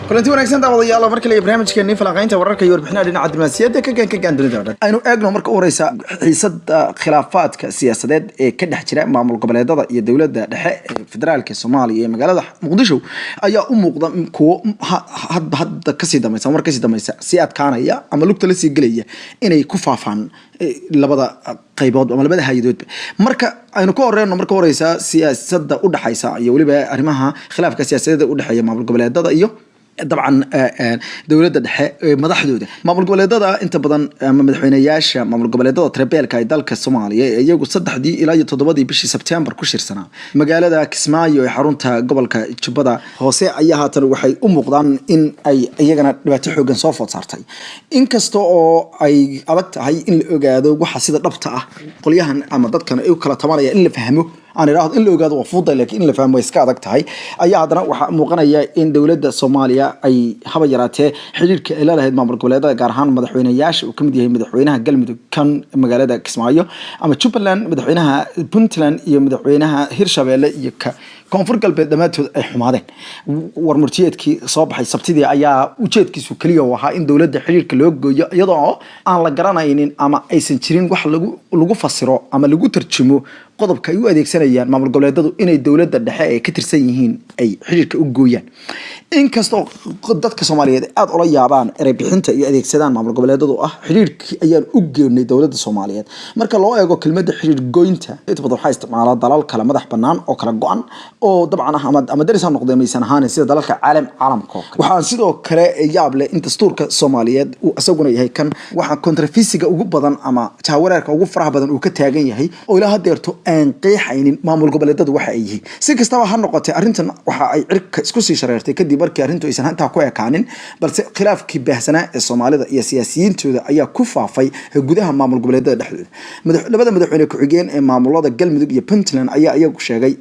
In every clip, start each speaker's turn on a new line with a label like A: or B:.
A: kulanti wanaagsan daawadayaal markale barnaamijkeena falanqaynta wararka iyo warbixinaha dhinaca diblomaasiyadda ka gaandunida aynu eegno marka u horeysa xiisada khilaafaadka siyaasadeed ee ka dhex jira maamul goboleedada iyo dowladda dhexe ee federaalka Soomaaliya ee magaalada Muqdisho ayaa u muuqda kuwo hadda kasii dameysa si adkaanaya ama lugta la sii galaya inay ku faafaan labada qaybood ama labada hay'adood marka aynu ka horeyno marka horeysa siyaasadda u dhaxaysa iyo waliba arrimaha khilaafka siyaasadeed u dhaxeeya maamul goboleedada iyo طبعا دولة دحى مدحدودة مامل قبليدة أنت بدن مدحينياش مامل قبليدة تربيل كاي دالك الصومالية يجوا صدح دي إلى يتضبطي بشي سبتمبر كشير سنة مقالة ذاك اسماعيل يحرونتها قبل كشبدا هوسي أيها تروحي قدان إن أي يجنا بتحو جن صافات صارتي إن كستو أي أبت هاي إن الأجادة وحسيد ربطة قليها أما ضد كان يوكل تماريا إن اللي فهمه أنا راح إن الأجادة وفوضى لكن اللي فهمه يسكادك تهاي أيها هذا مقنعة إن دولة الصومالية أي حبا يراته حريرك إلى هاد مامل قبليدة قارهان مدحوينياش وكمدي هي مدحوينها قلمدو كان مقالة كسمايو أما تشوبلان مدحوينها بنتلان iyo madaxweynaha Hirshabelle iyo koonfur galbeed dhamaatood ay xumaadeen warmurtiyeedkii soo baxay sabtidii ayaa ujeedkiisu kaliya waxa in dawladda xiriirka loo gooyo iyadoo aan la garanaynin ama aysan jirin wax lagu fasiro ama lagu tarjumo qodobka ay u adeegsanayaan maamul goboleedadu inay dawladda dhexe ay ka tirsan yihiin ay xiriirka u gooyaan inkastoo dadka Soomaaliyeed aad ula yaabaan eray bixinta iyo adeegsadaan maamul goboleedadu xiriirkii ayaan u geynay dawladda Soomaaliyeed marka loo eego kelmadda xiriir gooynta inta badan waxa isticmaalaa dalal kala madax banaan oo kala go'an oo dabcan ama darisan noqday maysan ahaan sida dalalka caalamka waxaan sidoo kale yaab leh in dastuurka Soomaaliyeed uu asaguna yahay kan waxa kontrafisiga ugu badan ama jaawareerka ugu faraha badan uu ka taagan yahay oo ilaa hadeerto aan qeexaynin maamul goboleedadu waxa ay yihiin si kastaba ha noqotay arintan waxa ay cirka isku sii shareertay kadib markii arintu aysan inta ku ekaanin balse khilaafkii baahsanaa ee Soomaalida iyo siyaasiyiintooda ayaa ku faafay gudaha maamul goboleedada dhexdooda labada madaxweyne ku xigeen ee maamulada Galmudug iyo Puntland ayaa iyagu sheegay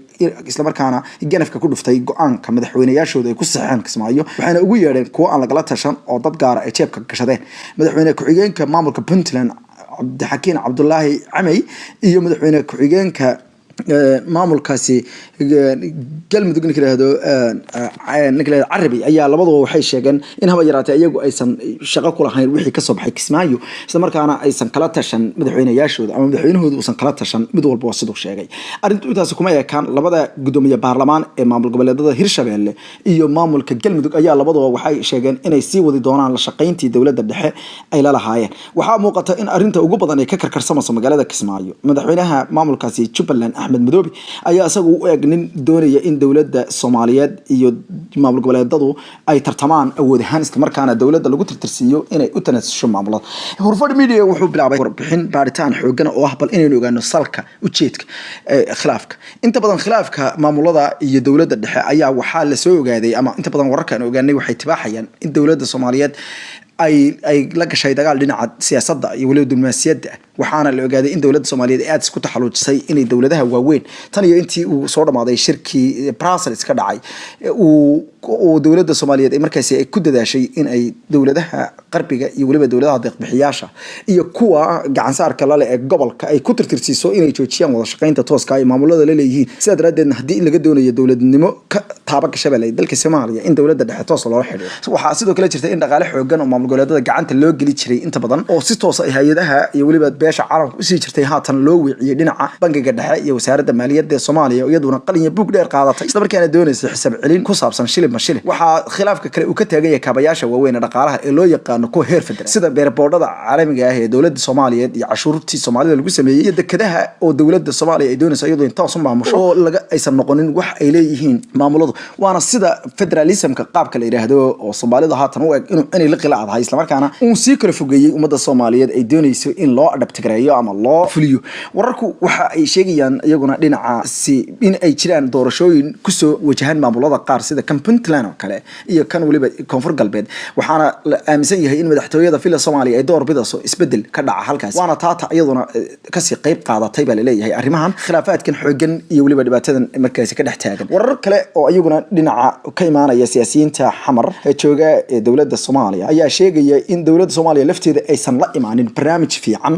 A: isla markaana ganafka ku dhuftay go'aanka madaxweynayaashooda ay ku saxaan Kismaayo waxaana ugu yeedheen kuwa aan lagala tashan oo dad gaar ah ay jeebka gashadeen madaxweyne ku xigeenka maamulka Puntland Cabdixakiin Cabdullaahi Camay iyo madaxweyne ku xigeenka maamulkaasi galmudug ninkaleedo Carabi ayaa labaduba waxay sheegeen in haba yaraatay iyagu aysan shaqo ku lahayn wixii ka soo baxay Kismaayo isla markaana aysan kala tashan madaxweynayaashooda ama madaxweynahoodu uusan kala tashan mid walba sidoo sheegay arintu intaas kuma yeekan labada gudoomiye baarlamaan ee maamul goboleedada Hirshabelle iyo maamulka Galmudug ayaa labaduba waxay sheegeen inay sii wadi doonaan la shaqayntii dawladda dhexe ay la lahaayeen waxa muuqata in arinta ugu badan ay ka karkarsamayso magaalada Kismaayo madaxweynaha maamulkaasi Jubaland Ahmed Madoobe ayaa asagu u eegnin doonaya in dawladda Soomaaliyeed iyo maamul goboleedadu ay tartamaan awood ahaan isla markaana dawladda lagu tirtirsiyo inay u tanaasusho maamulada horfad media wuxuu bilaabay warbixin baaritaan xoogan oo bal inaynu ogaano salka ujeedka khilaafka inta badan khilaafka maamulada iyo dawladda dhexe ayaa waxa la soo ogaaday ama inta badan wararka aan ogaanay waxay tibaaxayaan in dawladda Soomaaliyeed ay la gashay dagaal dhinaca siyaasadda iyo waliba diblomaasiyadda waxaana la ogaaday in dawladda Soomaaliyeed aad isku taxaluujisay inay dawladaha waaweyn tan iyo intii uu soo dhamaaday shirkii Brussels ka dhacay uu dawladda Soomaaliyeed ay markaas ay ku dadaashay in ay dawladaha qarbiga iyo waliba dawladaha deeq-bixiyaasha iyo kuwa gacan saarka la leh ee gobolka ay ku tirtirsiiso inay joojiyaan wada shaqaynta tooska ah ee maamulada la leeyihiin sida daradeedna hadii laga doonayo dawladnimo ka taabaka Shabeelle dalka Soomaaliya in dawladda dhexe toos loo xiriiro waxa sidoo kale jirta in dhaqaale xoogan oo maamul goboleedada gacanta loo geli jiray inta badan oo si toos ah hay'adaha iyo waliba beesha caalamka u sii jirtay haatan loo wiciyay dhinaca bangiga dhexe iyo wasaaradda maaliyadda Soomaaliya iyaduna qalin buug dheer qaadatay isla markaana doonaysa xisaab celin ku saabsan shilin waxa khilaafka kale uu ka taagay kaabayaasha waaweyn dhaqaalaha ee loo yaqaan kuwa heer federaal sida beerboodada caalamiga ah ee dawladda Soomaaliyeed iyo cashuurtii Soomaalida lagu sameeyay dekadaha oo dawladda Soomaaliya ay doonayso iyadoo inta soo maamusho oo laga aysan noqonin wax ay leeyihiin maamuladu waana sida federalismka qaabka la yiraahdo oo Soomaalida haatan u eg inay la qilaadahay isla markaana uu si kala fogeeyay ummadda Soomaaliyeed ay doonayso in loo adabtigareeyo ama loo fuliyo wararku waxa ay sheegayaan iyaguna dhinaca si in ay jiraan doorashooyin ku soo wajahan maamulada qaar sida Puntland kale iyo kan waliba koonfur galbeed waxaana la aaminsan yahay in madaxtooyada fila Soomaaliya ay door bidayso isbedel ka dhaca halkaas waana taata iyaduna ka sii qayb qaadatay baa leeyahay arrimahan khilaafaadkan xoogan iyo waliba dhibaatadan markaas ka dhex taagan warar kale oo iyaguna dhinaca ka imaanaya siyaasiyiinta xamar ee jooga ee dawladda Soomaaliya ayaa sheegaya in dawladda Soomaaliya lafteeda aysan la imaanin barnaamij fiican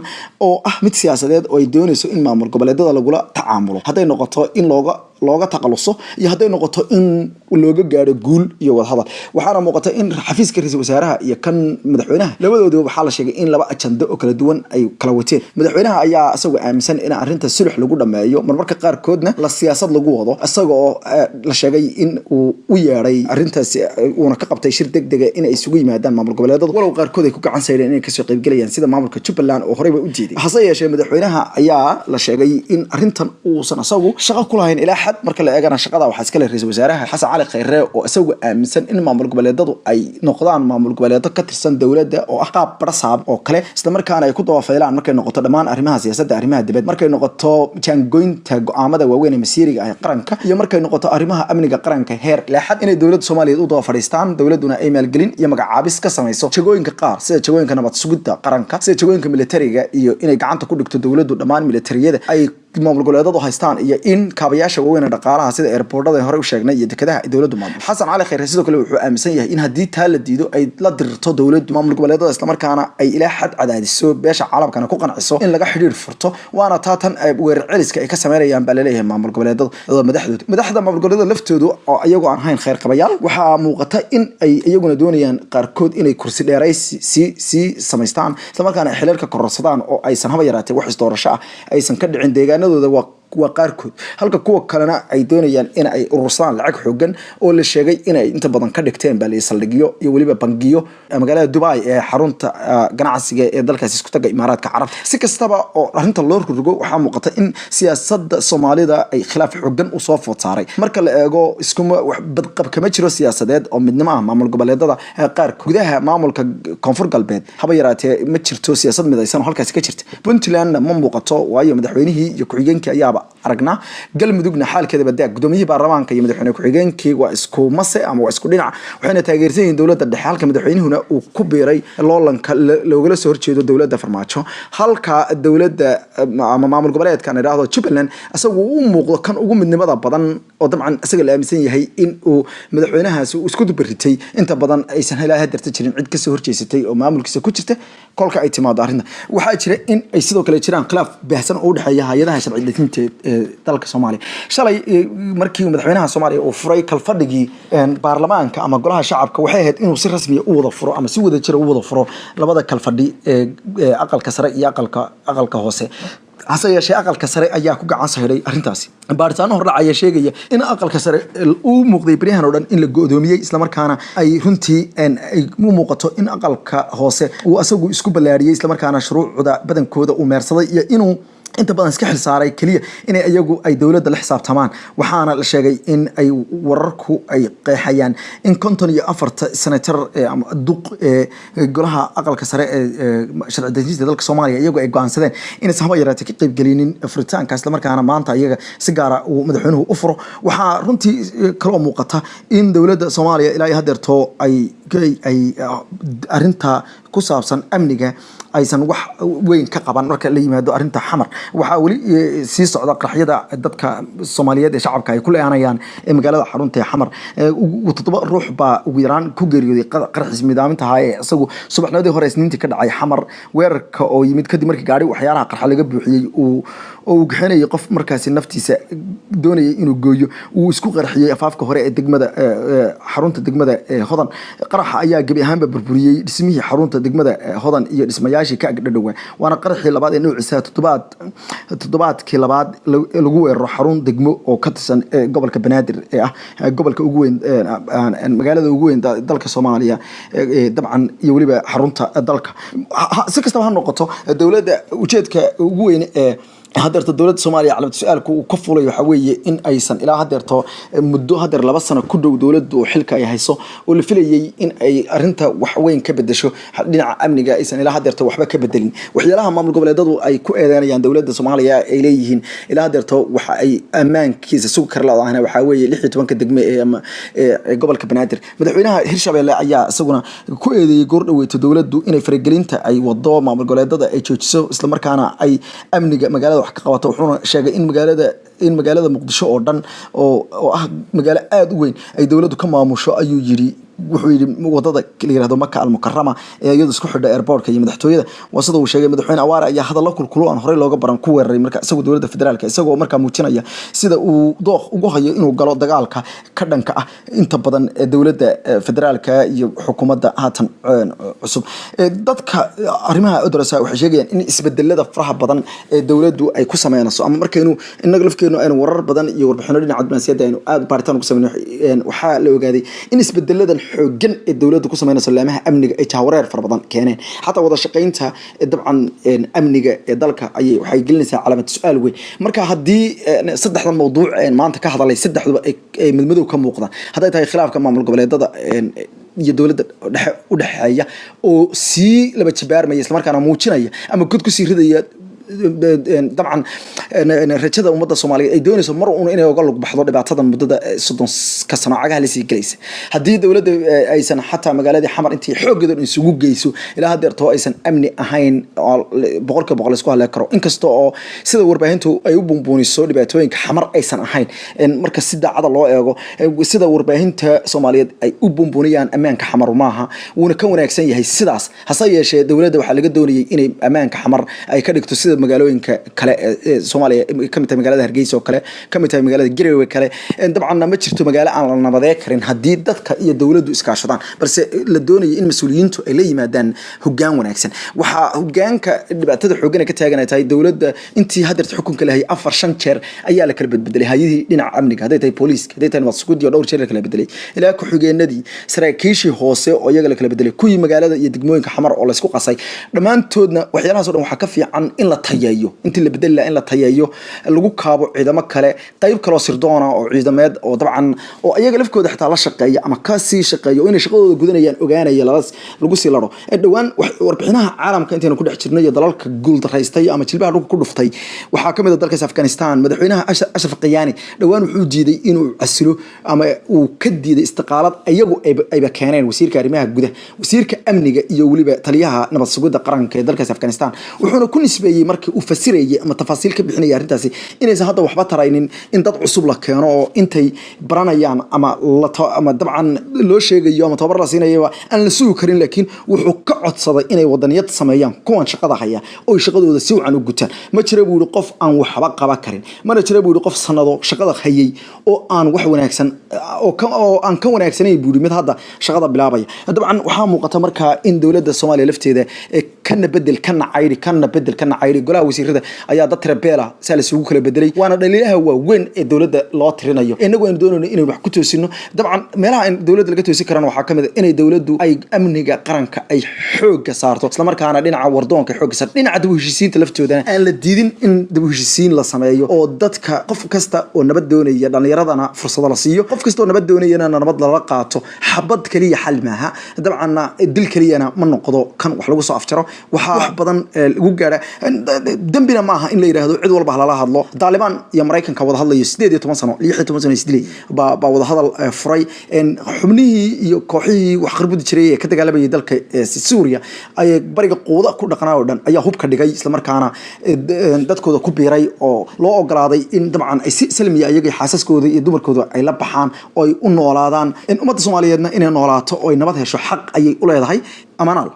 A: oo mid siyaasadeed oo ay doonayso in maamul goboleedada lagula tacaamulo haday noqoto in looga looga taqaluso iyo hadday noqoto in looga gaaro guul iyo wadahadal waxaana muuqata in xafiiska ra'iisul wasaaraha iyo kan madaxweynaha labadooduba waxaa la sheegay in laba ajando oo kala duwan ay kala wateen madaxweynaha ayaa isagoo aaminsan in arrinta sulux lagu dhameeyo marmarka qaarkoodna la siyaasad lagu wado isagoo la sheegay in uu u yeeray arrintaasi uuna ka qabtay shir degdeg ah in ay isugu yimaadaan maamul goboleedada walow qaarkood ay ku gacan saareen inay kasoo qaybgalayaan sida maamulka Jubbaland oo horeyba u diiday hase yeeshee madaxweynaha ayaa la sheegay in arrintan uusan asagu shaqo ku lahayn ilaa xad marka la eegana shaqada waxaa iska leh ra'iisul wasaaraha Xasan Cali Khayre oo isagu aaminsan in maamul goboleedadu ay noqdaan maamul goboleedo ka tirsan dawladda oo ah qaab barsaab oo kale isla markaana ay ku dawafaylaan markay noqoto dhamaan arrimaha siyaasadda arrimaha dibadda markay noqoto jaangoynta go'aamada waaweyn ee masiiriga ah qaranka iyo markay noqoto arrimaha amniga qaranka heer ilaa xad inay dawladda Soomaaliyeed u dawafadhiistaan dawladuna ay maalgelin iyo magacaabis ka samayso jagooyinka qaar sida jagooyinka nabad sugidda qaranka sida jagooyinka militariga iyo inay gacanta ku dhigto dawladdu dhamaan militariyada ay maamul goboleedadu haystaan iyo in kaabayaasha waaweyn ee dhaqaalaha sida airportada hore u sheegnay iyo dekedaha dawladdu maamul Xasan Cali Khayre sidoo kale wuxuu aaminsan yahay in haddii taa la diido ay la dirto dawladdu maamul goboleedada isla markaana ay ilaa xad cadaadiso beesha caalamkana ku qanciso in laga xiriir furto waana taatan weerar celiska ay ka sameeyaan baa leeyahay maamul goboleedada madaxda maamul goboleedada laftoodu oo ayagu aan hayn khayr qabayaal waxaa muuqata in ay iyaguna doonayaan qaarkood inay kursi dheeraysi si samaystaan isla markaana xilalka kororsadaan oo aysan haba yaraatee wax isdoorasho ah aysan ka dhicin deegaanadooda waa qaarkood halka kuwa kalena ay doonayaan in ay urursadaan lacag xoogan oo la sheegay in ay inta badan ka dhigteen baa la saldhigyo iyo waliba bangiyo magaalada Dubai ee xarunta ganacsiga ee dalkaas isku taga Imaaraadka Carabta si kastaba oo arrinta loo rugo waxaa muuqata in siyaasadda Soomaalida ay khilaaf xoogan u soo food saaray marka la eego iskuma badqab kama jiro siyaasadeed oo midnimo ah maamul goboleedada qaar gudaha maamulka koonfur galbeed haba yaraatee ma jirto siyaasad midaysan oo halkaas ka jirta Puntland ma muuqato waayo madaxweynihii iyo ku-xigeenkii ayaa aragna galmudugna xaalkeeda badaa gudoomiyihii baarlamaanka iyo madaxweyne ku-xigeenkii waa isku mase ama waa isku dhinac waxayna taageersan yihiin dawladda dhexe halka madaxweynuhuna uu ku biiray loolanka loogala soo horjeedo dawladda farmaajo halka dawladda ama maamul goboleedka aan idhaahdo Jubbaland asagu uu muuqdo kan ugu midnimada badan oo dabcan asaga la aaminsan yahay in uu madaxweynahaasi isku dubaritay inta badan aysan ilaa hadarta jirin cid ka soo horjeesatay oo maamulkiisa ku jirta kolka ay timaado arrinta waxaa jira in ay sidoo kale jiraan khilaaf baahsan oo u dhaxeeya hay'adaha sharci dejinta dalka Soomaaliya shalay markii madaxweynaha Soomaaliya uu furay kalfadhigii baarlamaanka ama golaha shacabka waxay ahayd inuu si rasmi ah u wada furo ama si wada jir u wada furo labada kalfadhi ee aqalka sare iyo aqalka hoose hase yeeshee aqalka sare ayaa ku gacan sahiray arrintaasi baaritaano hordhac ayaa sheegaya in aqalka sare uu muuqday bariyahan oo dhan in la go'doomiyay isla markaana ay runtii ay u muuqato in aqalka hoose uu asagu isku ballaariyay isla markaana shuruucda badankooda uu meersaday iyo inuu inta badan iska xil saaray kaliya inay iyagu ay dawladda la xisaabtamaan waxaana la sheegay in ay wararku ay qeexayaan in 54 senator duq golaha aqalka sare ee sharci dejinta dalka Soomaaliya iyagu ay go'aansadeen in sabab yaraatay ka qayb galinin furitaanka isla markaana maanta iyaga si gaar ah uu madaxweynuhu u furo waxaa runtii kala muuqata in dawladda Soomaaliya ilaa hadeerto ay arrinta ku saabsan amniga aysan wax weyn ka qaban marka la yimaado arrinta xamar waxaa wali sii socda qaraxyada dadka Soomaaliyeed ee shacabka ay ku leeyanayaan ee magaalada xarunta xamar toddoba ruux baa ugu yaraan ku geeriyooday qaraxis midaaminta ah ee isagu subaxnimadii hore isniintii ka dhacay xamar weerarka oo yimid kadib markii gaari waxyaalaha qarxa laga buuxiyay uu gaxinayay qof markaasi naftiisa doonayay inuu gooyo uu isku qarxiyay afaafka hore ee degmada xarunta degmada Hodan qaraxa ayaa gabi ahaanba burburiyay dhismihii xarunta degmada Hodan iyo dhismayaashii ka agdhadhow waana qaraxii labaad ee noociisa toddobaadkii labaad lagu weeraro xarun degmo oo ka tirsan gobolka Banaadir ee ah gobolka ugu weyn magaalada ugu weyn dalka Soomaaliya dabcan iyo waliba xarunta dalka si kastaba ha noqoto dawladda ujeedka ugu weyn ee hadeerto dawladda Soomaaliya calaamad su'aalku uu ka fulay waxa weeye in aysan ilaa hadeerto muddo hadeer 2 sano ku dhow dawladdu xilka ay hayso oo la filayay in ay arrinta wax weyn ka bedesho dhinaca amniga aysan ilaa hadeerto waxba ka bedelin waxyaalaha maamul goboleedadu ay ku eedeynayaan dawladda Soomaaliya ay leeyihiin ilaa hadeerto waxa ay ammaankiisa sugu kar laadahna waxa weeye 16 degme ee gobolka Banaadir madaxweynaha Hirshabelle ayaa isaguna ku eedeeyay goor dhaweeyto dawladdu inay faragelinta ay wado maamul goboleedada ay joojiso isla markaana ay amniga magaalada ka qabato wuxuu sheegay in magaalada Muqdisho oo dhan oo ah magaalo aad u weyn ay dawladdu ka maamusho ayuu yiri wuxuu yidhi wadada la yiraahdo Maka al-Mukarrama ee iyadu isku xidha airportka iyo madaxtooyada wasada uu sheegay madaxweyne Awaare ayaa hadallo kulkulo aan horey looga baran ku weeraray marka isagoo dowladda federaalka isagoo markaa muujinaya sida uu dooq ugu hayo inuu galo dagaalka ka dhanka ah inta badan dowladda federaalka iyo xukuumadda haatan cusub dadka arrimaha odrasa waxay sheegayaan in isbedelada faraha badan ee dowladdu ay ku sameynayso ama markaynu inaga lafkeenu aynu warar badan iyo warbixino dhinaca diblomaasiyadda aynu aad baaritaan ku sameeyno waxaa la ogaaday in isbedeladan xooggan ee dowladdu ku sameynayso laamaha amniga ay jahwareer fara badan keeneen xataa wada shaqeynta dabcan amniga ee dalka waxay gelinaysaa calaamad su'aal weyn marka haddii saddexdan mawduuc maanta ka hadalay saddexduba ay midmadow ka muuqdaan hadday tahay khilaafka maamul goboleedada iyo dowladda dhexe u dhaxeeya oo sii laba jabaarmaya isla markaana muujinaya ama god ku sii ridaya dabcan rajada ummadda Soomaaliyeed ay doonayso mar uun inay uga lug baxdo dhibaatada muddada 30 ka sano cagaha la sii galaysa haddii dowladda aysan xataa magaaladii xamar intii xooggeeda isugu geyso ilaa haddeerto aysan amni ahayn boqolkiiba isku halay karo inkastoo oo sida warbaahintu ay u bumbuuniso dhibaatooyinka xamar aysan ahayn marka si daacada loo eego sida warbaahinta Soomaaliyeed ay u bumbuuniyaan ammaanka xamar maaha wuuna ka wanaagsan yahay sidaas hase yeeshee dowladda waxa laga doonayay inay ammaanka xamar ay ka dhigto sida magaalooyinka kale ee Soomaaliya kamid tahay magaalada Hargeysa oo kale kamid tahay magaalada Garowe kale dabcan ma jirto magaalo aan la nabadee karin hadii dadka iyo dowladdu iskaashadaan balse la doonayo in mas'uuliyiintu ay la yimaadaan hoggaan wanaagsan waxa hoggaanka dhibaatada xooggan ka taagan tahay dowladda intii hadarta xukunka lahayd 4-5 jeer ayaa la kala beddelay hay'adii dhinaca amniga haday tahay booliiska haday tahay mas'uuliyad iyo dhowr jeer la kala beddelay ilaa ku xigeenadii saraakiishii hoose oo iyaga la kala beddelay kuwii magaalada iyo degmooyinka xamar oo la isku qasay dhamaantoodna waxyaalahaas oo dhan waxa ka fiican in la tayayo intii la bedel in la tayayo lagu kaabo ciidamo kale qayb kale oo sirdoona oo ciidameed oo dabcan oo ayaga lafkooda xitaa la shaqeeya ama ka sii shaqeeyo inay shaqadooda gudanayaan ogaanaya lagu sii laro dhawaan warbixinaha caalamka intaanu ku dhex jirnay dalalka guul daraystay ama jilbaha dhulka ku dhuftay waxa kamid ah dalka Afghanistan madaxweynaha Ashraf Ghani dhawaan wuxuu diiday inuu casilo ama uu ka diiday istiqaalad ayagu ayba keeneen wasiirka arrimaha gudaha wasiirka amniga iyo waliba taliyaha nabad sugidda qaranka ee dalka Afghanistan wuxuuna ku nisbeeyay markii uu fasirayay ama tafaasiil ka bixinaya arintaasi inaysan hadda waxba taraynin in dad cusub la keeno oo intay baranayaan ama dabcan loo sheegayo ama tababar la siinayo aan la sugi karin laakiin wuxuu ka codsaday inay wadaniyad sameeyaan kuwan shaqada haya oo shaqadooda si wacan u gutaan ma jira buu qof aan waxba qaba karin ma jira buu qof sanado shaqada hayay oo aan wax wanaagsan oo aan ka wanaagsanayn buu mid hadda shaqada bilaabaya dabcan waxa muuqata markaa in dowladda Soomaaliya lafteeda kana bedel kana cayri golaha wasiirada ayaa dad Rebela salis ugu kala bedelay waana dhaliilaha waaweyn ee dowladda loo tirinayo inagu aan doonayno inaan wax ku toosino dabcan meelaha in dowladda laga toosi karana waxa kamid ah inay dowladdu ay amniga qaranka ay xoog saarto isla markaana dhinaca wardoonka xoog saar dhinaca dib u heshiisiinta laftooda aan la diidin in dib u heshiisiin la sameeyo oo dadka qof kasta oo nabad doonaya dhalinyaradana fursad la siiyo qof kasta oo nabad doonayana nabad la qaato xabad kaliya xal maaha dabcan dil kaliyana ma noqdo kan wax lagu soo afjaro waxa wax badan lagu gaara dambina ma aha in la yiraahdo cid walba la hadlo Taliban iyo Mareykanka wada hadlayo 18 sano 16 sano isdilay ba wada hadal furay in xubnihii iyo kooxihii wax qarbud jiray ee ka dagaalamay dalka Suuriya ay bariga quuda ku dhaqanaa oo dhan ayaa hubka dhigay isla markaana dadkooda ku biiray oo loo ogolaaday in dabcan ay si salmiya ayaga xaasaskooda iyo dumarkooda ay la baxaan oo ay u noolaadaan in ummadda Soomaaliyeedna inay noolaato oo ay nabad hesho xaq ayay u leedahay amaanal